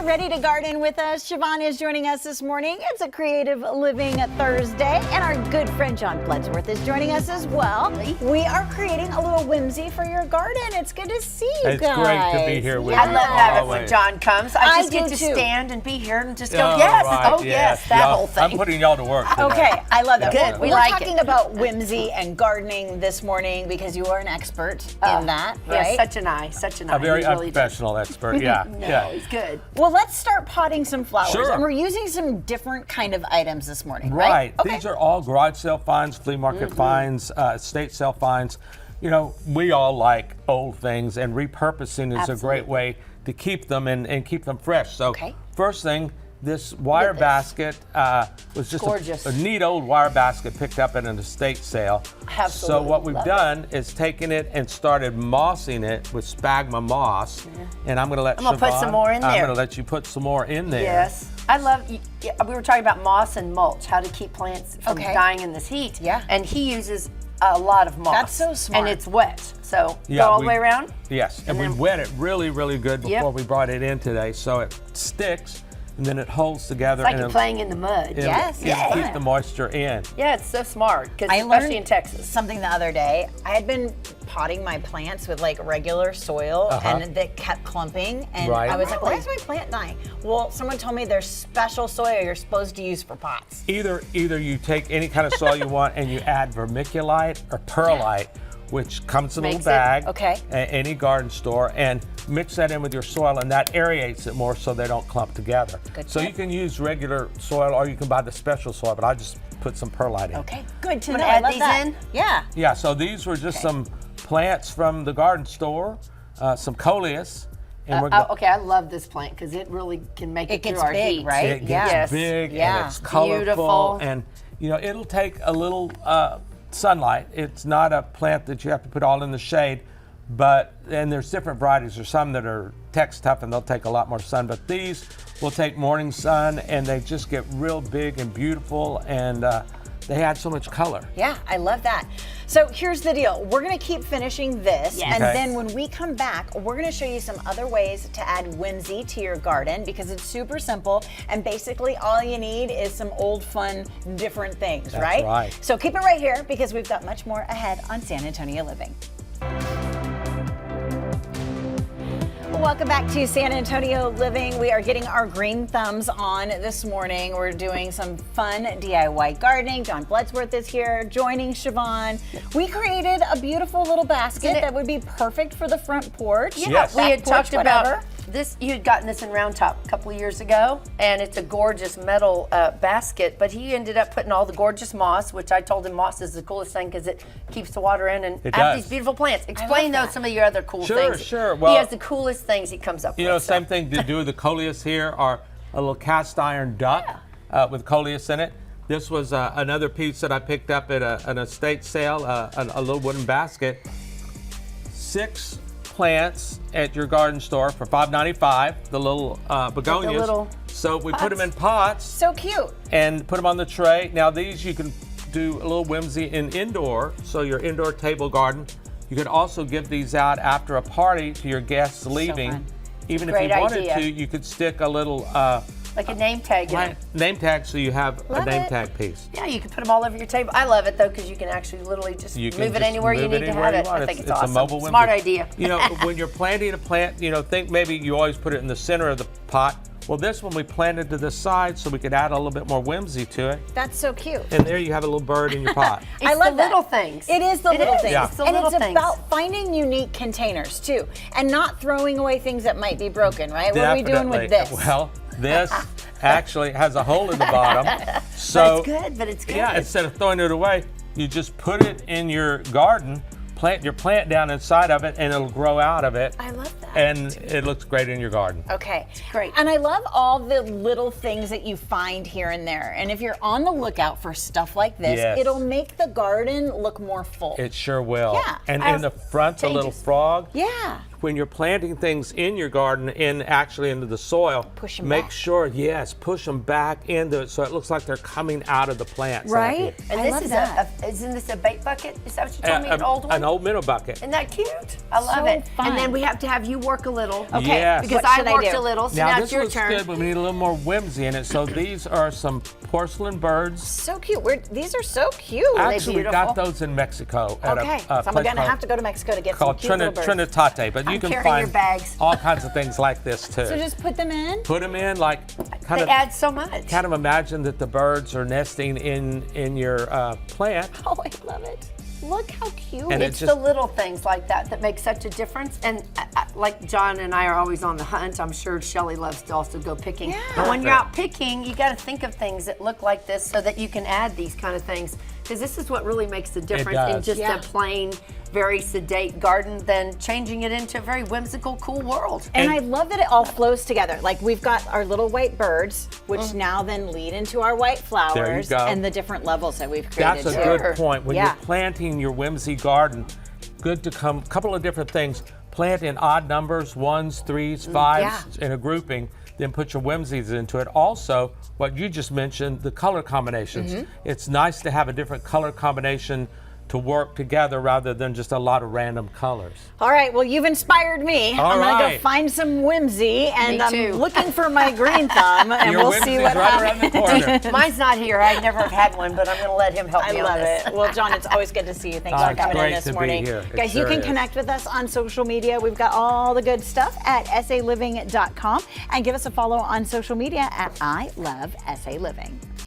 Ready to garden with us? Siobhain is joining us this morning. It's a Creative Living Thursday, and our good friend John Bloodsworth is joining us as well. We are creating a little whimsy for your garden. It's good to see you guys. It's great to be here with you. I love having when John comes. I just get to stand and be here and just go, yes, right, oh yes, that whole thing. I'm putting y'all to work today. Okay, I love that. Good, We're talking about whimsy and gardening this morning because you are an expert in that, right? Yes, such an eye, such an eye. A very really unprofessional expert, yeah. No, he's good. Well, let's start potting some flowers. Sure. And we're using some different kind of items this morning, Right. Okay. These are all garage sale finds, flea market finds, estate sale finds. You know, we all like old things, and repurposing is a great way to keep them and keep them fresh. So first thing, this wire basket was just gorgeous. A neat old wire basket picked up at an estate sale. Absolutely. So what we've done is taken it and started mossing it with sphagnum moss. And I'm going to let gonna put some more in there. I'm going to let you put some more in there. Yes. I love, we were talking about moss and mulch, how to keep plants from dying in this heat. Yeah. And he uses a lot of moss. That's so smart. And it's wet. So go all the way around? Yes. And we wet it really, really good before we brought it in today. So it sticks. And then it holds together. It's like you're playing in the mud. Yes. Keep the moisture in. Yeah, it's so smart, because I especially learned in Texas. Something the other day. I had been potting my plants with like regular soil, and they kept clumping. And I was like, why is my plant dying? Well, someone told me there's special soil you're supposed to use for pots. Either you take any kind of soil you want and you add vermiculite or perlite, which comes in a little bag, any garden store, and mix that in with your soil, and that aerates it more so they don't clump together. So you can use regular soil or you can buy the special soil, but I just put some perlite in. Okay, good to know. Add I love these that. in? Yeah. Yeah, so these were just some plants from the garden store, some coleus. And Okay, I love this plant because it really can make it through our big, heat. right? It gets big and it's colorful. Beautiful. And you know, it'll take a little sunlight. It's not a plant that you have to put all in the shade, and there's different varieties. There's some that are text tough and they'll take a lot more sun, but these will take morning sun and they just get real big and beautiful, and they add so much color. Yeah, I love that. So here's the deal. We're gonna keep finishing this, and then when we come back, we're gonna show you some other ways to add whimsy to your garden, because it's super simple, and basically all you need is some old, fun, different things, That's right. So keep it right here, because we've got much more ahead on San Antonio Living. Welcome back to San Antonio Living. We are getting our green thumbs on this morning. We're doing some fun DIY gardening. John Bloodsworth is here, joining Siobhain. We created a beautiful little basket that would be perfect for the front porch. Yes. We had talked whatever. about this. You had gotten this in Round Top a couple of years ago, and it's a gorgeous metal basket, but he ended up putting all the gorgeous moss, which I told him moss is the coolest thing because it keeps the water in and have these beautiful plants. Explain though some of your other cool things. Sure. Well, he has the coolest things he comes up with. You know, same thing to do with the coleus here, are a little cast iron duck with coleus in it. This was another piece that I picked up at an estate sale, a little wooden basket. 6 plants at your garden store for $5.95, the little begonias. So we put them in pots. So cute. And put them on the tray. Now these you can do a little whimsy in indoor, so your indoor table garden. You could also give these out after a party to your guests leaving. fun. Even if you wanted to, you could stick a little like a name tag in it. Name tag, so you have a name tag piece. Yeah, you can put them all over your table. I love it though, because you can actually literally just move it anywhere you need to have it. I think it's awesome. A mobile whimsy. Smart idea. You know, when you're planting a plant, you know, think maybe you always put it in the center of the pot. Well, this one we planted to the side so we could add a little bit more whimsy to it. That's so cute. And there you have a little bird in your pot. I love the little things. It is the little things. Yeah. It's the and little it's things. about finding unique containers too, and not throwing away things that might be broken, right? What are we doing with this? Well, this actually has a hole in the bottom. So but it's good, but it's good. Yeah, instead of throwing it away, you just put it in your garden, plant your plant down inside of it, and it'll grow out of it. I love that. And it looks great in your garden. Okay. Great. And I love all the little things that you find here and there. And if you're on the lookout for stuff like this, it'll make the garden look more full. It sure will. Yeah. And in the front, the little frog. Yeah. when you're planting things in your garden, actually into the soil, Push 'em make back. sure, yes, push them back into it so it looks like they're coming out of the plants. Right? And I this love is that. isn't this a bait bucket? Is that what you told me? An old one? An old minnow bucket. Isn't that cute? I love So it. fun. And then we have to have you work a little. Okay, Yes. Because what I should I worked do? a little, so Now now this it's your looks turn. good, but we need a little more whimsy in it. So these are some porcelain birds. So cute. These are so cute. Actually, we got beautiful? those in Mexico at Okay, a so I'm place gonna have to go to Mexico to get some called cute little birds. Trinitate, but you I'm can carrying find your bags. all kinds of things like this too. So just put them in. Put them in, like kind They of add so much. kind of imagine that the birds are nesting in your plant. Oh, I love it. Look how cute. And It's just- the little things like that make such a difference. And like John and I are always on the hunt, I'm sure Shelley loves to also go picking. Yeah. But when you're out picking, you got to think of things that look like this so that you can add these kind of things. Because this is what really makes the difference in does. just Yeah. a plain, very sedate garden than changing it into a very whimsical, cool world. And I love that it all flows together. Like we've got our little white birds, which now then lead into our white flowers go. and the different levels that we've created. That's a too. good point. When Yeah. you're planting your whimsy garden, good to come. Couple of different things. Plant in odd numbers, 1s, 3s, 5s, in a grouping. Then put your whimsies into it. Also, what you just mentioned, the color combinations. It's nice to have a different color combination to work together rather than just a lot of random colors. All right, well, you've inspired me. All I'm going to go right. find some whimsy, and Me too. I'm looking for my green thumb, and Your we'll see whimsy's what right happens. around the corner. Mine's not here. I never have had one, but I'm going to let him help I me on love this. it. Well, John, it's always good to see you. Thanks Oh, for it's coming in great this to be morning. here. It Guys, you sure can is. connect with us on social media. We've got all the good stuff at saliving.com, and give us a follow on social media at I Love SA Living.